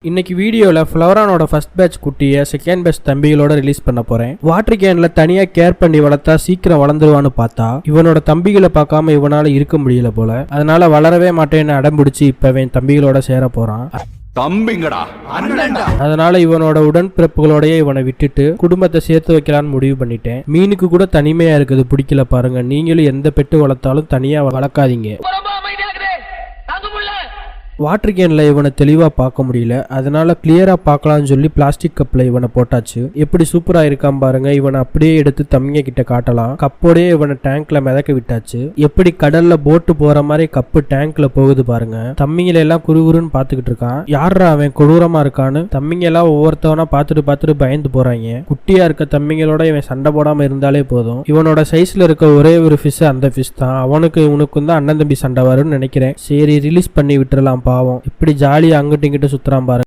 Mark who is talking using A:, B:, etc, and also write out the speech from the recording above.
A: இன்னைக்கு வீடியோல ஃப்ளவரானோட first batch குட்டியை செகண்ட் பேட்ச் தம்பிகளோட ரிலீஸ் பண்ண போறேன். வாட்டர் கேன்ல தனியா கேர் பண்ணி வளர்த்தா சீக்கிரம் வளர்ந்துருவான்னு பார்த்தா இவனோட தம்பிகளை பார்க்காம இவனால இருக்க முடியல போல. அதனால வளரவே மாட்டேன்னு அடம்பிடிச்சு இப்ப தம்பிகளோட சேர போறான். அதனால இவனோட உடன்பிறப்புகளோடய இவனை விட்டுட்டு குடும்பத்தை சேர்த்து வைக்கலான்னு முடிவு பண்ணிட்டேன். மீனுக்கு கூட தனிமையா இருக்குது, பிடிக்கல பாருங்க. நீங்களும் எந்த பெட்டு வளர்த்தாலும் தனியா வளர்க்காதீங்க. வாட்டர் கேன்ல இவனை தெளிவா பார்க்க முடியல, அதனால கிளியரா பார்க்கலாம்னு சொல்லி பிளாஸ்டிக் கப்ல இவனை போட்டாச்சு. எப்படி சூப்பரா இருக்கான் பாருங்க. இவனை அப்படியே எடுத்து தம்பிங்க கிட்ட காட்டலாம். கப்போடே இவனை டேங்க்ல மிதக்க விட்டாச்சு. எப்படி கடல்ல போட்டு போற மாதிரி கப்பு டேங்க்ல போகுது பாருங்க. தம்பிங்களை எல்லாம் குறுகுறுன்னு பாத்துக்கிட்டு இருக்கான். யாரா அவன் கொடூரமா இருக்கான்னு தம்பிங்க எல்லாம் ஒவ்வொருத்தவனா பார்த்துட்டு பயந்து போறாங்க. குட்டியா இருக்க தம்பிங்களோட இவன் சண்டை போடாம இருந்தாலே போதும். இவனோட சைஸ்ல இருக்க ஒரே ஒரு ஃபிஷ் அந்த ஃபிஷ் தான். அவனுக்கு இவனுக்கும் தான் அண்ணன் தம்பி சண்டை வரும்னு நினைக்கிறேன். சரி ரிலீஸ் பண்ணி விட்டுறலாம். பாவம் இப்படி ஜாலியா அங்கிட்டு இங்கிட்ட சுத்துறான் பாருங்க.